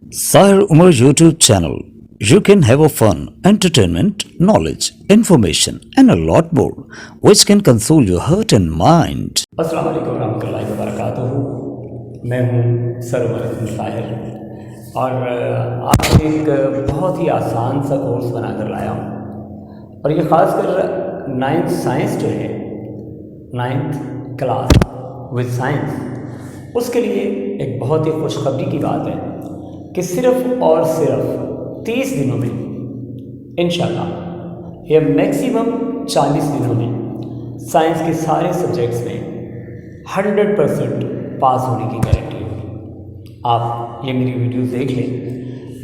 Sire Umar YouTube channel. You can have a fun, entertainment, knowledge, information, and a lot more, which can console your heart and mind. अस्सलाम वालेकुम रहमतुल्लाहि व बरकातुहू। मैं हूँ sir Umar Tahir और आज एक बहुत ही आसान सा कोर्स बनाकर लाया हूँ और ये ख़ासकर 9th साइंस जो है 9th क्लास विद साइंस उसके लिए एक बहुत ही खुशखबरी की बात है कि सिर्फ़ और सिर्फ 30 दिनों में इंशाल्लाह या मैक्सिमम 40 दिनों में साइंस के सारे सब्जेक्ट्स में 100% पास होने की गारंटी होगी। आप ये मेरी वीडियोस देख लें।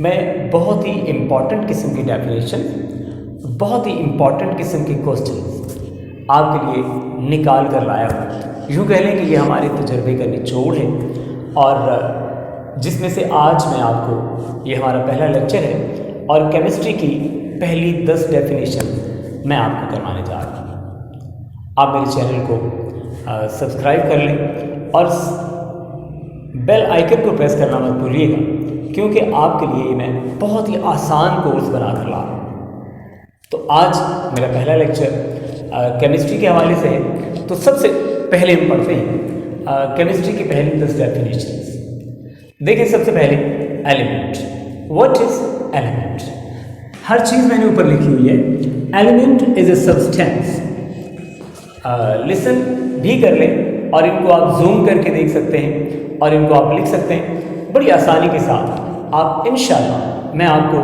मैं बहुत ही इम्पॉर्टेंट किस्म की डेफिनेशन, बहुत ही इम्पॉर्टेंट किस्म के क्वेश्चन आपके लिए निकाल कर लाया हूँ। यूँ कह लें कि ये हमारे तजर्बे का निचोड़ है और जिसमें से आज मैं आपको, ये हमारा पहला लेक्चर है और केमिस्ट्री की पहली 10 डेफिनेशन मैं आपको करवाने जा रहा हूँ। आप मेरे चैनल को सब्सक्राइब कर लें और बेल आइकन को प्रेस करना मत भूलिएगा, क्योंकि आपके लिए मैं बहुत ही आसान कोर्स बना कर ला रहा हूँ। तो आज मेरा पहला लेक्चर केमिस्ट्री के हवाले से है। तो सबसे पहले हम पढ़ते हैं केमिस्ट्री की पहली 10 डेफिनेशंस। देखिए, सबसे पहले एलिमेंट। What is element? हर चीज़ मैंने ऊपर लिखी हुई है। Element is a substance. Listen भी कर लें और इनको आप जूम करके देख सकते हैं और इनको आप लिख सकते हैं बड़ी आसानी के साथ। आप इंशाल्लाह, मैं आपको,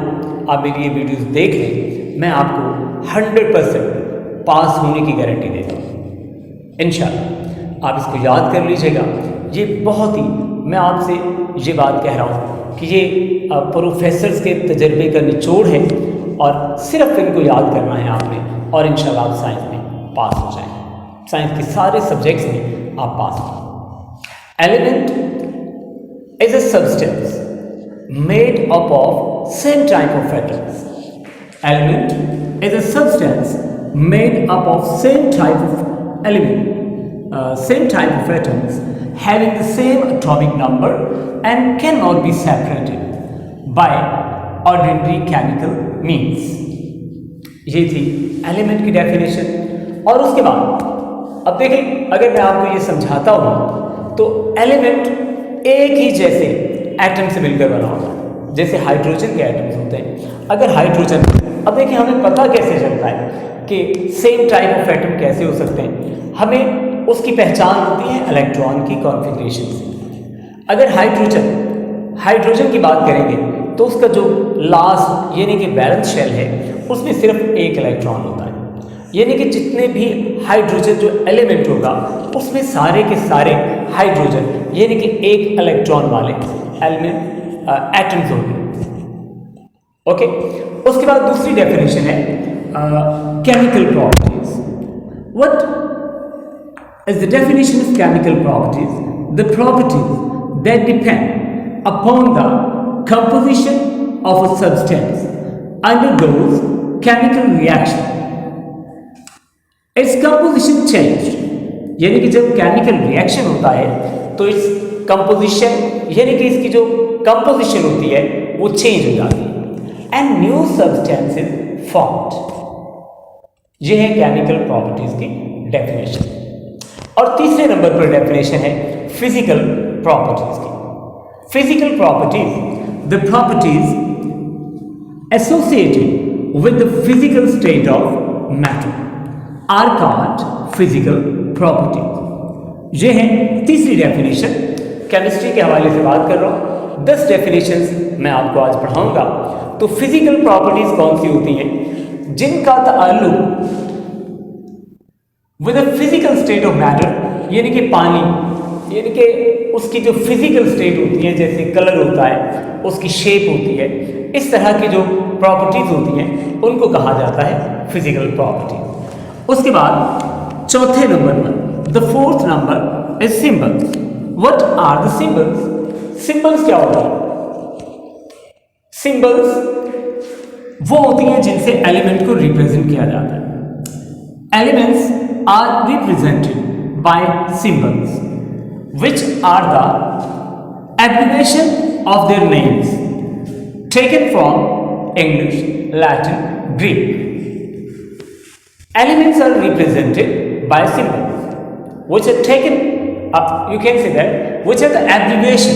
आप मेरी ये वीडियोस देख लें, मैं आपको 100% पास होने की गारंटी देता हूँ इंशाल्लाह। आप इसको याद कर लीजिएगा। ये बहुत ही, मैं आपसे ये बात कह रहा हूँ कि ये प्रोफेसर्स के तजर्बे का निचोड़ है और सिर्फ इनको याद करना है आपने और इंशाल्लाह आप साइंस में पास हो जाएंगे। साइंस के सारे सब्जेक्ट्स में आप पास हो। Element is a substance made up of same type of atoms. Element is a substance made up of same type of element, same type of atoms having the same atomic number and cannot be separated by ordinary chemical means। ये थी element की definition. और उसके बाद अब देखें, अगर मैं आपको ये समझाता हूँ तो एलिमेंट एक ही जैसे एटम से मिलकर बना होता है, जैसे हाइड्रोजन के एटम्स होते हैं। अगर हाइड्रोजन, अब देखिए हमें पता कैसे चलता है कि सेम टाइप ऑफ एटम कैसे हो सकते हैं। हमें उसकी पहचान होती है इलेक्ट्रॉन की कॉन्फ़िगरेशन से। अगर हाइड्रोजन की बात करेंगे तो उसका जो लास्ट यानी कि वैलेंस शेल है उसमें सिर्फ एक इलेक्ट्रॉन होता है। यानी कि जितने भी हाइड्रोजन जो एलिमेंट होगा उसमें सारे के सारे हाइड्रोजन यानी कि एक इलेक्ट्रॉन वाले एलिमेंट एटम्स होंगे। ओके, उसके बाद दूसरी डेफिनेशन है chemical properties. What is the definition of chemical properties? The properties that depend upon the composition of a substance undergoes chemical reaction. Its composition changed, यानी कि जब केमिकल रिएक्शन होता है तो इस कंपोजिशन यानी कि इसकी जो कंपोजिशन होती है वो चेंज हो जाती है एंड न्यू सब्सटेंसेस फॉर्म्ड। ये है केमिकल प्रॉपर्टीज की डेफिनेशन। और तीसरे नंबर पर डेफिनेशन है फिजिकल प्रॉपर्टीज की। Physical properties, the properties associated with the physical state of matter are called physical properties. ये है तीसरी डेफिनेशन। केमिस्ट्री के हवाले से बात कर रहा हूँ। 10 डेफिनेशंस मैं आपको आज पढ़ाऊंगा। तो फिजिकल प्रॉपर्टीज कौन सी होती हैं जिनका ताल्लुक with a physical state of matter, यानी कि पानी, यानी कि उसकी जो फिजिकल स्टेट होती है, जैसे कलर होता है, उसकी शेप होती है, इस तरह की जो प्रॉपर्टीज होती हैं उनको कहा जाता है फिजिकल प्रॉपर्टीज। उसके बाद चौथे नंबर पर, the fourth number is symbols. What are the symbols? Symbols क्या होता है? सिंबल्स वो होती हैं जिनसे एलिमेंट को रिप्रेजेंट किया जाता है। Elements are represented by symbols which are the abbreviation of their names। taken from English, Latin, Greek. Elements are represented by symbols, which are taken up, you can say that, which are the abbreviation.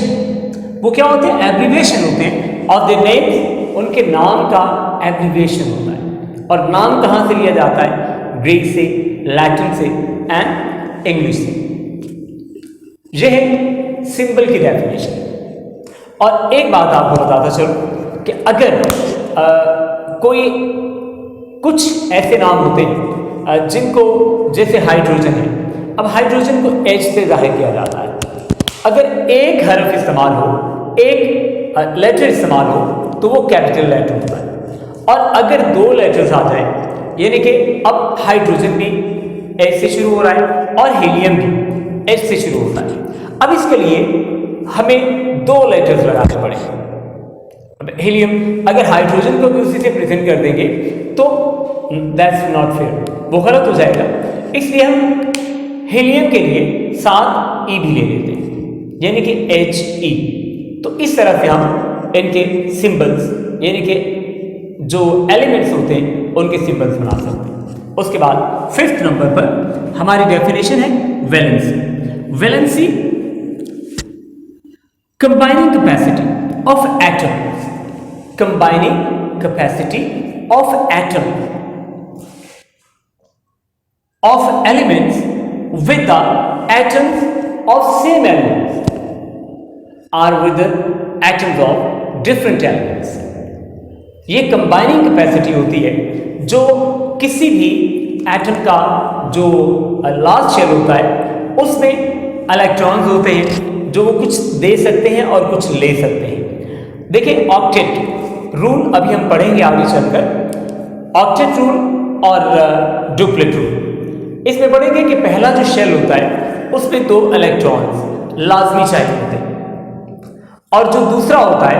वो क्या होते हैं? Abbreviation होते हैं of the names, उनके नाम का abbreviation होता है। और नाम कहाँ से लिया जाता है? ग्रीक से, लैटिन से एंड इंग्लिश से। यह है सिंबल की डेफिनेशन। और एक बात आपको बताता चलो कि अगर कोई कुछ ऐसे नाम होते हैं जिनको, जैसे हाइड्रोजन है, अब हाइड्रोजन को H से जाहिर किया जाता है। अगर एक हर्फ इस्तेमाल हो, एक लेटर इस्तेमाल हो, तो वो कैपिटल लेटर होता है। और अगर दो लेटर्स आ जाए, यानी कि अब हाइड्रोजन भी H से शुरू हो रहा है और हीलियम भी H से शुरू होता है। अब इसके लिए हमें दो लेटर्स लगाने पड़ेंगे। अब हीलियम, अगर हाइड्रोजन को भी उसी से प्रेजेंट कर देंगे तो दैट्स नॉट फेयर, वो गलत हो जाएगा। इसलिए हम हीलियम के लिए साथ ई भी ले लेते हैं, यानी कि He। तो इस तरह से हम इनके सिंबल्स, यानी कि जो एलिमेंट्स होते हैं उनके सिंबल्स बना सकते हैं। उसके बाद 5th नंबर पर हमारी डेफिनेशन है valency. Valency combining capacity of atoms, combining capacity of atom of elements with the atoms of same elements or with the atoms of different elements। ये कंबाइनिंग कैपेसिटी होती है जो किसी भी एटम का जो लास्ट शेल होता है उसमें इलेक्ट्रॉन्स होते हैं जो वो कुछ दे सकते हैं और कुछ ले सकते हैं। देखिए ऑक्टेट रूल अभी हम पढ़ेंगे आगे चलकर, ऑक्टेट रूल और डुप्लेट रूल। इसमें पढ़ेंगे कि पहला जो शेल होता है उसमें 2 इलेक्ट्रॉन्स लाजमी चाहिए होते हैं, और जो दूसरा होता है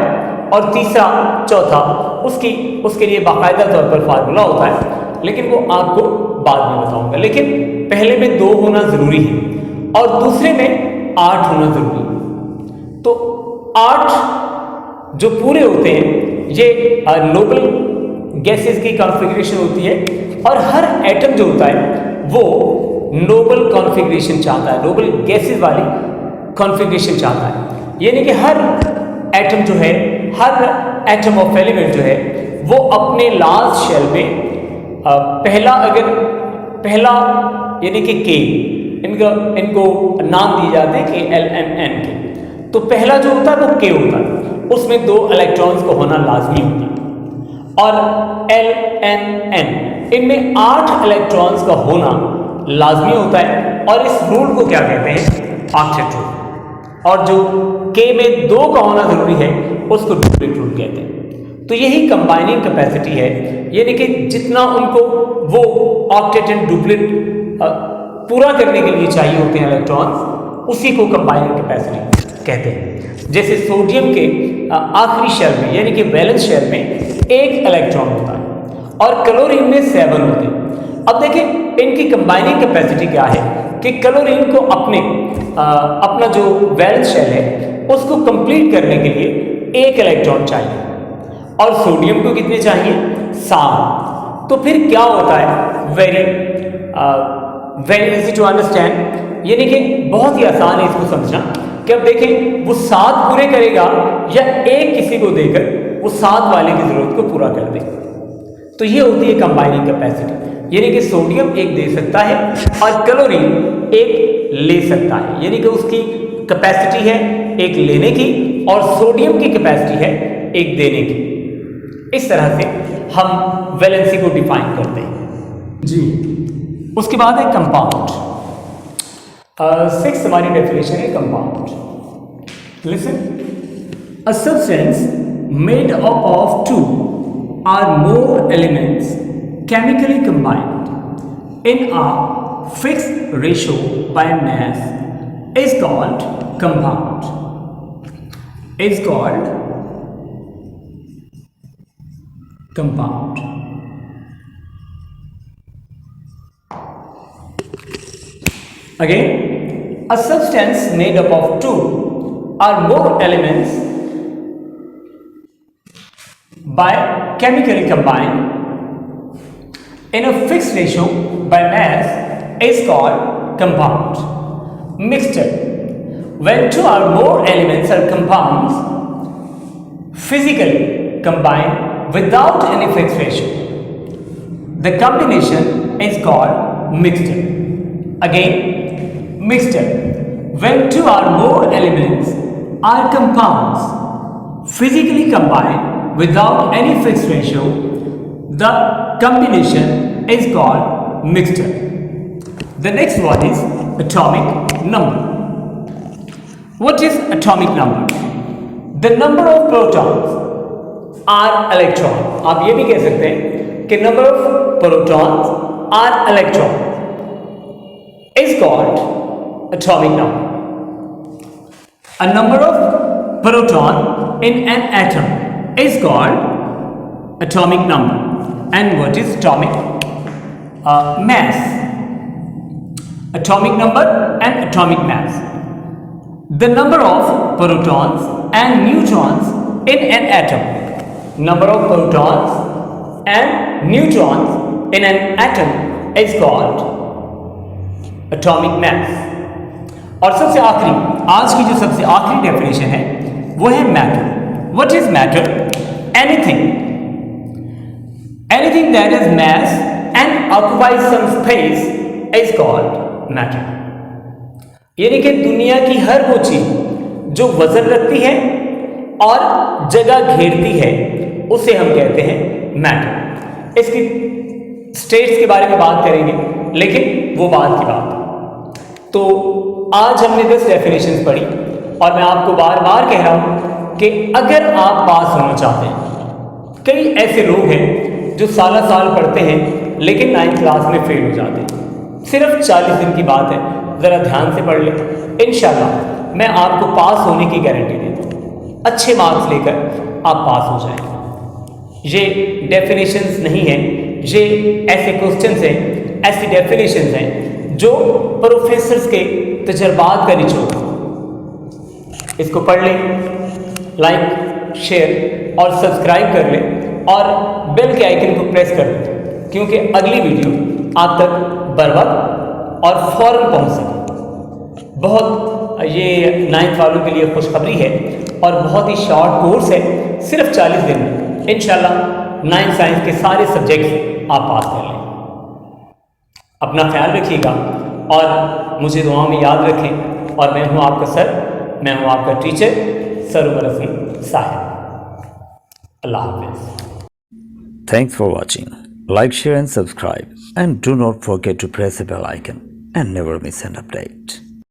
और तीसरा चौथा उसके लिए बाकायदा तौर पर फार्मूला होता है, लेकिन वो आपको बाद में बताऊंगा। लेकिन पहले में 2 होना ज़रूरी है और दूसरे में 8 होना ज़रूरी है। तो 8 जो पूरे होते हैं ये नोबल गैसेस की कॉन्फ़िगरेशन होती है, और हर एटम जो होता है वो नोबल कॉन्फ़िगरेशन चाहता है, नोबल गैसेस वाली कॉन्फ़िगरेशन चाहता है। यानी कि हर एटम जो है, हर एटम ऑफ एलिमेंट जो है वो अपने लास्ट शेल में पहला यानी कि K, इनको नाम दिए जाते हैं KLMN के। तो पहला जो होता है वो K होता है, उसमें 2 इलेक्ट्रॉन्स को होना लाजमी होता है। और LNN, इनमें 8 इलेक्ट्रॉन्स का होना लाजमी होता है, और इस रूल को क्या कहते हैं? Octet rule. और जो K में 2 का होना जरूरी है उसको डुप्लेट रूल कहते हैं। तो यही कंबाइनिंग कैपेसिटी है, यानी कि जितना उनको वो ऑक्टेट एंड डुप्लेट पूरा करने के लिए चाहिए होते हैं इलेक्ट्रॉन्स, उसी को कंबाइनिंग कैपेसिटी कहते हैं। जैसे सोडियम के आखिरी शेल में, यानी कि वैलेंस शेल में 1 इलेक्ट्रॉन होता है और क्लोरीन में 7 होते हैं। अब देखें इनकी कंबाइनिंग कैपेसिटी क्या है कि क्लोरीन को अपना जो वैलेंस शेल है उसको कंप्लीट करने के लिए 1 इलेक्ट्रॉन चाहिए, और सोडियम को कितने चाहिए? 7। तो फिर क्या होता है? वेरी इजी टू अंडरस्टैंड, यानी कि बहुत ही आसान है इसको समझना कि अब देखें वो 7 पूरे करेगा या 1 किसी को देकर वो 7 वाले की जरूरत को पूरा कर दे। तो ये होती है कंबाइनिंग कैपेसिटी, यानी कि सोडियम 1 दे सकता है और क्लोरीन 1 ले सकता है, यानी कि उसकी कैपेसिटी है 1 लेने की और सोडियम की कैपेसिटी है 1 देने की। इस तरह से हम वैलेंसी को डिफाइन करते हैं जी। उसके बाद है कंपाउंड। 6th हमारी डेफिनेशन है compound. Listen, a substance made up of 2 or more elements chemically combined in a fixed ratio by mass is called compound. Is called compound. Again, a substance made up of 2 or more elements by chemically combined in a fixed ratio by mass is called compound. Mixture. When two or more elements or compounds physically combined without any fixed ratio, the combination is called mixture. Again, mixture. When two or more elements or compounds physically combined without any fixed ratio, the combination is called mixture. The next one is atomic number. What is atomic number? The number of protons or electrons. आप ये भी कह सकते हैं कि number of protons or electrons is called atomic number. A number of proton in an atom is called atomic number. And what is atomic mass? Atomic number and atomic mass. The number of protons and neutrons in an atom. Number of protons and neutrons in an atom is called atomic mass. और सबसे आखिरी, आज की जो सबसे आखिरी definition है वो है matter. What is matter? Anything that is mass and occupies some space is called matter. यानी कि दुनिया की हर वो चीज जो वजन रखती है और जगह घेरती है उसे हम कहते हैं मैटर. इसकी स्टेट्स के बारे में बात करेंगे, लेकिन वो बाद की बात. तो आज हमने 10 डेफिनेशंस पढ़ी और मैं आपको बार बार कह रहा हूं कि अगर आप पास होना चाहते हैं, कई ऐसे लोग हैं जो साल पढ़ते हैं लेकिन 9th क्लास में फेल हो जाते हैं. सिर्फ 40 दिन की बात है, ज़रा ध्यान से पढ़ लें. इंशाल्लाह मैं आपको पास होने की गारंटी देता हूँ. अच्छे मार्क्स लेकर आप पास हो जाएंगे. ये डेफिनेशंस नहीं हैं, ये ऐसे क्वेश्चंस हैं, ऐसी डेफिनेशंस हैं जो प्रोफेसर्स के तजर्बात का निचोड़. इसको पढ़ लें, लाइक, शेयर और सब्सक्राइब कर लें और बेल के आइकन को प्रेस कर दें, क्योंकि अगली वीडियो आप तक बर वक्त और फौरन पहुंच सके. बहुत ये 9th वालों के लिए खुशखबरी है और बहुत ही शॉर्ट कोर्स है. सिर्फ 40 दिन में इंशाल्लाह 9th साइंस के सारे सब्जेक्ट्स आप पास कर लें. अपना ख्याल रखिएगा और मुझे दुआ में याद रखें. और मैं हूँ आपका सर, मैं हूँ आपका टीचर सर उमर हसन साहिब. अल्लाह हाफिज़. Thanks for watching. Like, share and subscribe. And do not forget to press the bell icon and never miss an update.